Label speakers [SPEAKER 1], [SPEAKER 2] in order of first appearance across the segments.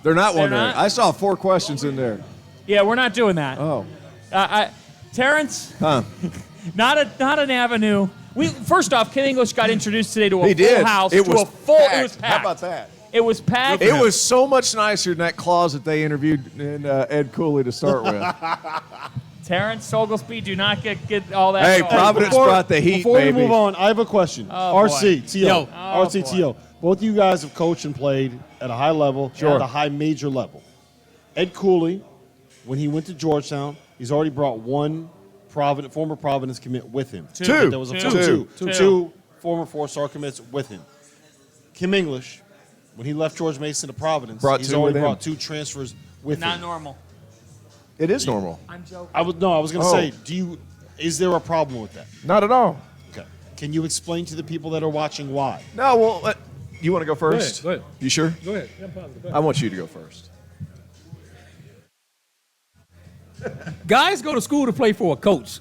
[SPEAKER 1] They're not
[SPEAKER 2] They're
[SPEAKER 1] wondering.
[SPEAKER 2] not?
[SPEAKER 1] I saw 4 questions in there.
[SPEAKER 2] Yeah, we're not doing that.
[SPEAKER 1] Oh.
[SPEAKER 2] Terrence,
[SPEAKER 1] Huh.
[SPEAKER 2] not an avenue. First off, Kim English got introduced today to a
[SPEAKER 1] He
[SPEAKER 2] full
[SPEAKER 1] did.
[SPEAKER 2] house.
[SPEAKER 1] It was
[SPEAKER 2] It was
[SPEAKER 1] packed.
[SPEAKER 2] packed.
[SPEAKER 1] How about that?
[SPEAKER 2] It was packed.
[SPEAKER 1] It was so much nicer than that closet they interviewed in Ed Cooley to start with.
[SPEAKER 2] Terrence, Oglesby, do not get all that.
[SPEAKER 1] Hey,
[SPEAKER 2] going.
[SPEAKER 1] Providence brought the heat,
[SPEAKER 3] Before
[SPEAKER 1] baby.
[SPEAKER 3] we move on, I have a question.
[SPEAKER 2] Oh,
[SPEAKER 3] RC,
[SPEAKER 2] boy.
[SPEAKER 3] T.O.
[SPEAKER 2] Yo.
[SPEAKER 3] RC, T.O. Both of you guys have coached and played at a high level, at a high major level. Ed Cooley, when he went to Georgetown, he's already brought one former Providence commit with him.
[SPEAKER 1] Two.
[SPEAKER 3] There was
[SPEAKER 2] Two.
[SPEAKER 3] two former 4-star commits with him. Kim English, when he left George Mason to Providence, he's
[SPEAKER 1] two
[SPEAKER 3] already
[SPEAKER 1] with him.
[SPEAKER 3] brought 2 transfers with
[SPEAKER 2] Not
[SPEAKER 3] him.
[SPEAKER 2] normal.
[SPEAKER 1] It is normal.
[SPEAKER 2] I'm joking.
[SPEAKER 3] I was going to say, is there a problem with that?
[SPEAKER 1] Not at all.
[SPEAKER 3] Okay. Can you explain to the people that are watching why?
[SPEAKER 1] No, well, you want to go first?
[SPEAKER 4] Go ahead.
[SPEAKER 1] You sure?
[SPEAKER 4] Go ahead. Yeah, go ahead.
[SPEAKER 1] I want you to go first.
[SPEAKER 4] Guys go to school to play for a coach.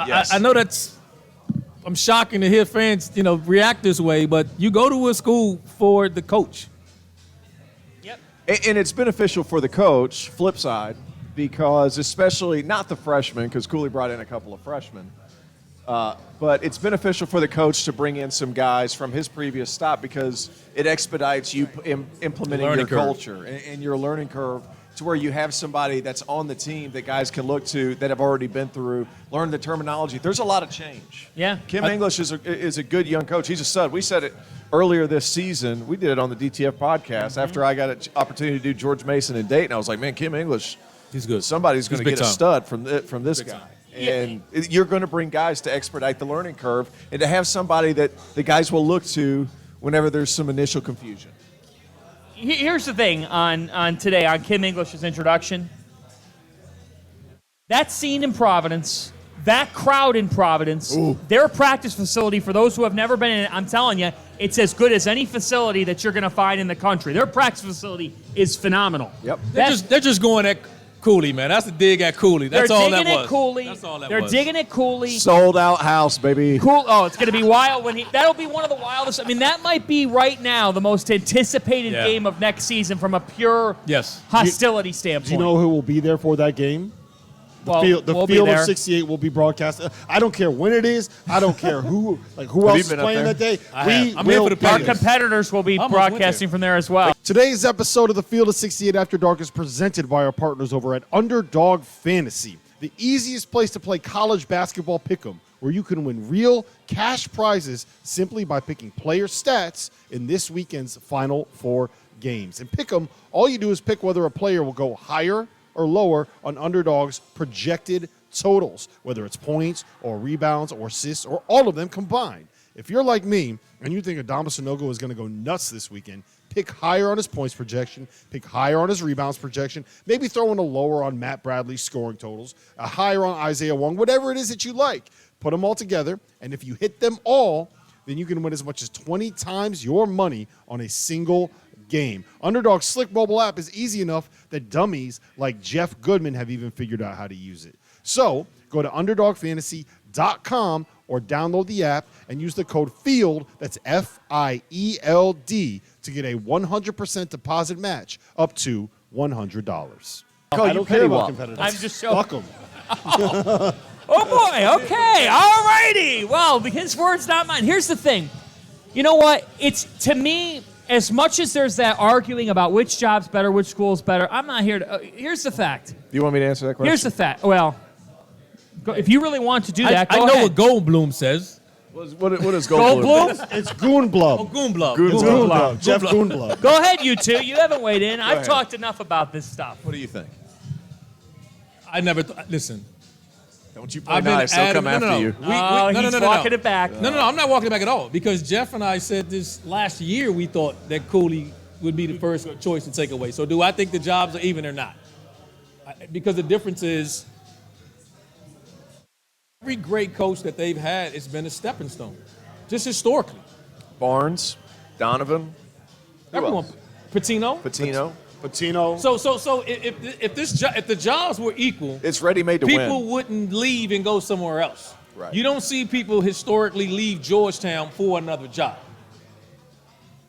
[SPEAKER 1] Yes.
[SPEAKER 4] I know I'm shocking to hear fans, react this way, but you go to a school for the coach.
[SPEAKER 2] Yep.
[SPEAKER 1] And it's beneficial for the coach, flip side, because especially not the freshmen, because Cooley brought in a couple of freshmen, but it's beneficial for the coach to bring in some guys from his previous stop because it expedites you implementing your culture and your learning curve to where you have somebody that's on the team that guys can look to that have already been through, learn the terminology. There's a lot of change.
[SPEAKER 2] Yeah.
[SPEAKER 1] Kim English is a good young coach. He's a stud. We said it earlier this season. We did it on the DTF podcast after I got an opportunity to do George Mason in Dayton. I was like, man, Kim English,
[SPEAKER 4] He's good.
[SPEAKER 1] somebody's going to
[SPEAKER 4] He's
[SPEAKER 1] get a
[SPEAKER 4] big
[SPEAKER 1] stud from this guy. And you're going to bring guys to expedite the learning curve and to have somebody that the guys will look to whenever there's some initial confusion.
[SPEAKER 2] Here's the thing on today, on Kim English's introduction. That scene in Providence, that crowd in Providence, their practice facility, for those who have never been in it, I'm telling you, it's as good as any facility that you're going to find in the country. Their practice facility is phenomenal.
[SPEAKER 1] Yep.
[SPEAKER 4] They're just going at Cooley, man. That's the dig at Cooley. That's all that was.
[SPEAKER 2] They're digging at Cooley.
[SPEAKER 4] That's all that
[SPEAKER 2] They're
[SPEAKER 4] was.
[SPEAKER 2] digging at Cooley.
[SPEAKER 1] Sold out house, baby.
[SPEAKER 2] Cool. Oh, it's going to be wild when that'll be one of the wildest. I mean, that might be right now the most anticipated game of next season from a pure hostility standpoint.
[SPEAKER 3] Do you know who will be there for that game? The field of 68 will be broadcast. I don't care when it is. I don't care who else is playing that day.
[SPEAKER 2] Our competitors will be broadcasting from there as well.
[SPEAKER 3] Today's episode of the Field of 68 After Dark is presented by our partners over at Underdog Fantasy, the easiest place to play college basketball pick'em, where you can win real cash prizes simply by picking player stats in this weekend's Final Four games. In pick'em, all you do is pick whether a player will go higher or lower on Underdog's projected totals, whether it's points or rebounds or assists or all of them combined. If you're like me and you think Adama Sanogo is going to go nuts this weekend, pick higher on his points projection, pick higher on his rebounds projection, maybe throw in a lower on Matt Bradley's scoring totals, a higher on Isaiah Wong, whatever it is that you like. Put them all together, and if you hit them all, then you can win as much as 20 times your money on a single game. Underdog's slick mobile app is easy enough that dummies like Jeff Goodman have even figured out how to use it. So go to UnderdogFantasy.com or download the app and use the code FIELD, that's FIELD, to get a 100% deposit match up to $100. I don't care about competitors.
[SPEAKER 2] I'm just so
[SPEAKER 3] Fuck them.
[SPEAKER 2] Oh boy, okay, all righty. Well, his words, not mine. Here's the thing. You know what? It's, to me, as much as there's that arguing about which job's better, which school's better, I'm not here to. Here's the fact.
[SPEAKER 1] You want me to answer that question?
[SPEAKER 2] Here's the fact. Well, if you really want to do that,
[SPEAKER 4] I
[SPEAKER 2] go
[SPEAKER 4] know
[SPEAKER 2] ahead.
[SPEAKER 4] what Goldblum says.
[SPEAKER 1] What is Goldblum?
[SPEAKER 2] Goldblum?
[SPEAKER 3] It's Goonblum.
[SPEAKER 4] Oh, Goonblum.
[SPEAKER 3] Goonblum. Jeff Goonblum.
[SPEAKER 2] Go ahead, you two. You haven't weighed in. I've
[SPEAKER 1] ahead.
[SPEAKER 2] talked enough about this stuff.
[SPEAKER 1] What do you think?
[SPEAKER 4] I never listen.
[SPEAKER 1] Don't you play nice. They'll come after you.
[SPEAKER 2] He's walking it back.
[SPEAKER 4] No, I'm not walking it back at all. Because Jeff and I said this last year, we thought that Cooley would be the first choice to take away. So do I think the jobs are even or not? Because the difference is every great coach that they've had, it's been a stepping stone, just historically.
[SPEAKER 1] Barnes, Donovan,
[SPEAKER 4] Everyone, Patino. So if the jobs were equal,
[SPEAKER 1] it's ready-made to
[SPEAKER 4] people
[SPEAKER 1] win.
[SPEAKER 4] wouldn't leave and go somewhere else.
[SPEAKER 1] Right.
[SPEAKER 4] You don't see people historically leave Georgetown for another job.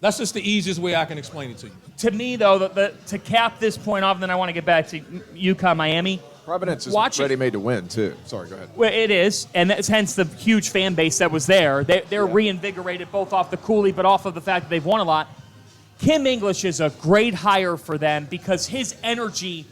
[SPEAKER 4] That's just the easiest way I can explain it to you.
[SPEAKER 2] To me, though, to cap this point off, and then I want to get back to UConn, Miami.
[SPEAKER 1] Providence is
[SPEAKER 2] Watch it.
[SPEAKER 1] ready made to win, too. Sorry, go ahead.
[SPEAKER 2] Well, it is, and that's hence the huge fan base that was there. They're reinvigorated both off the Cooley, but off of the fact that they've won a lot. Kim English is a great hire for them because his energy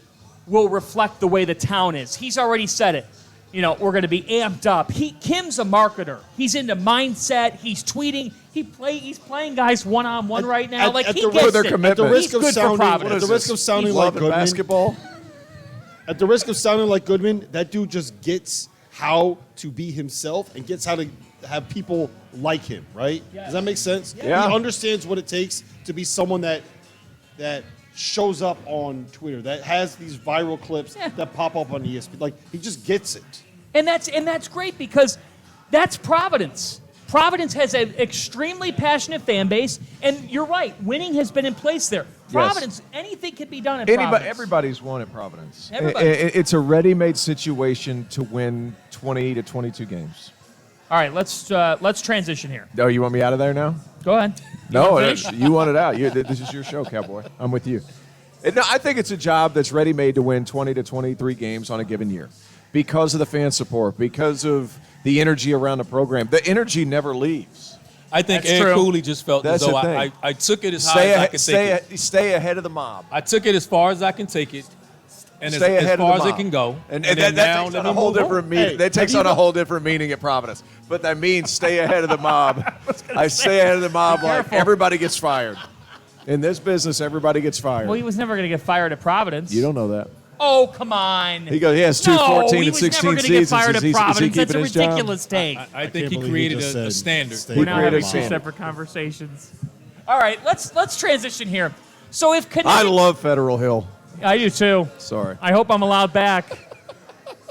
[SPEAKER 2] will reflect the way the town is. He's already said it. You know, we're going to be amped up. Kim's a marketer. He's into mindset. He's tweeting. He's playing guys one-on-one right now.
[SPEAKER 3] at
[SPEAKER 2] He
[SPEAKER 3] the
[SPEAKER 2] gets
[SPEAKER 3] risk-
[SPEAKER 2] it.
[SPEAKER 1] at the
[SPEAKER 2] He's good for Providence.
[SPEAKER 3] At the risk of sounding like Goodman,
[SPEAKER 1] basketball.
[SPEAKER 3] At the risk of sounding like Goodman, that dude just gets how to be himself and gets how to have people like him, right?
[SPEAKER 2] Yeah.
[SPEAKER 3] Does that make sense?
[SPEAKER 1] Yeah.
[SPEAKER 3] He understands what it takes to be someone that shows up on Twitter, that has these viral clips that pop up on ESPN. Like, he just gets it.
[SPEAKER 2] And that's great because that's Providence. Providence has an extremely passionate fan base, and you're right, winning has been in place there. Providence, anything can be done at Providence.
[SPEAKER 1] Everybody's won at Providence.
[SPEAKER 2] Everybody.
[SPEAKER 1] It's a ready-made situation to win 20 to 22 games.
[SPEAKER 2] All right, let's transition here.
[SPEAKER 1] Oh, you want me out of there now?
[SPEAKER 2] Go ahead.
[SPEAKER 1] No,
[SPEAKER 2] wanna finish?
[SPEAKER 1] you want it out. This is your show, Cowboy. I'm with you. No, I think it's a job that's ready-made to win 20 to 23 games on a given year because of the fan support, because of the energy around the program. The energy never leaves.
[SPEAKER 4] I think
[SPEAKER 2] That's
[SPEAKER 4] Ed
[SPEAKER 2] true.
[SPEAKER 4] Cooley just felt
[SPEAKER 1] That's
[SPEAKER 4] as though
[SPEAKER 1] the thing.
[SPEAKER 4] I took it as high as I could take it.
[SPEAKER 1] Stay ahead of the mob.
[SPEAKER 4] I took it as far as I can take it, and
[SPEAKER 1] Stay
[SPEAKER 4] as
[SPEAKER 1] ahead
[SPEAKER 4] far
[SPEAKER 1] of the
[SPEAKER 4] as
[SPEAKER 1] mob.
[SPEAKER 4] it can go.
[SPEAKER 1] And
[SPEAKER 4] then
[SPEAKER 1] that
[SPEAKER 4] now
[SPEAKER 1] takes
[SPEAKER 4] let
[SPEAKER 1] on
[SPEAKER 4] me
[SPEAKER 1] a whole
[SPEAKER 4] move on.
[SPEAKER 1] different meaning.
[SPEAKER 3] Hey,
[SPEAKER 1] that takes
[SPEAKER 3] have
[SPEAKER 1] on
[SPEAKER 3] you-
[SPEAKER 1] a whole different meaning at Providence. But that means stay ahead of the mob. I stay ahead of the mob like
[SPEAKER 2] careful.
[SPEAKER 1] everybody gets fired. In this business, everybody gets fired.
[SPEAKER 2] Well, he was never going to get fired at Providence.
[SPEAKER 1] You don't know that.
[SPEAKER 2] Oh, come on.
[SPEAKER 1] He has two
[SPEAKER 2] no,
[SPEAKER 1] 14
[SPEAKER 2] he
[SPEAKER 1] and
[SPEAKER 2] was
[SPEAKER 1] 16
[SPEAKER 2] never going to get
[SPEAKER 1] seasons.
[SPEAKER 2] fired
[SPEAKER 1] Is
[SPEAKER 2] at
[SPEAKER 1] he
[SPEAKER 2] Providence. That's
[SPEAKER 1] keeping
[SPEAKER 2] a
[SPEAKER 1] his job?
[SPEAKER 2] ridiculous take.
[SPEAKER 4] I
[SPEAKER 3] can't
[SPEAKER 4] think he
[SPEAKER 3] believe
[SPEAKER 4] created
[SPEAKER 3] just
[SPEAKER 4] a
[SPEAKER 3] said
[SPEAKER 4] standard.
[SPEAKER 3] stay
[SPEAKER 2] We're now
[SPEAKER 1] created
[SPEAKER 2] having
[SPEAKER 1] a
[SPEAKER 2] two
[SPEAKER 1] standard.
[SPEAKER 2] separate conversations. All right, let's transition here. So if Connecticut,
[SPEAKER 1] I love Federal Hill.
[SPEAKER 2] I do too.
[SPEAKER 1] Sorry.
[SPEAKER 2] I hope I'm allowed back.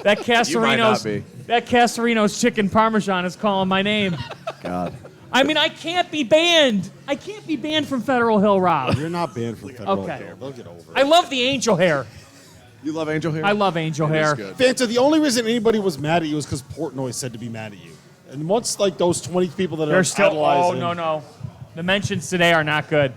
[SPEAKER 2] That
[SPEAKER 1] You might not be.
[SPEAKER 2] Casarino's chicken parmesan is calling my name.
[SPEAKER 1] God.
[SPEAKER 2] I mean, I can't be banned. I can't be banned from Federal Hill, Rob.
[SPEAKER 3] You're not banned from Federal
[SPEAKER 2] Okay.
[SPEAKER 3] Hill. They'll get over it.
[SPEAKER 2] I love the angel hair.
[SPEAKER 1] You love Angel Hair?
[SPEAKER 2] I love angel
[SPEAKER 1] It is
[SPEAKER 2] hair.
[SPEAKER 1] good.
[SPEAKER 3] Fanta, the only reason anybody was mad at you was because Portnoy said to be mad at you. And once, like, those 20 people that
[SPEAKER 2] They're
[SPEAKER 3] are
[SPEAKER 2] still. Oh
[SPEAKER 3] idolizing-
[SPEAKER 2] no. The mentions today are not good.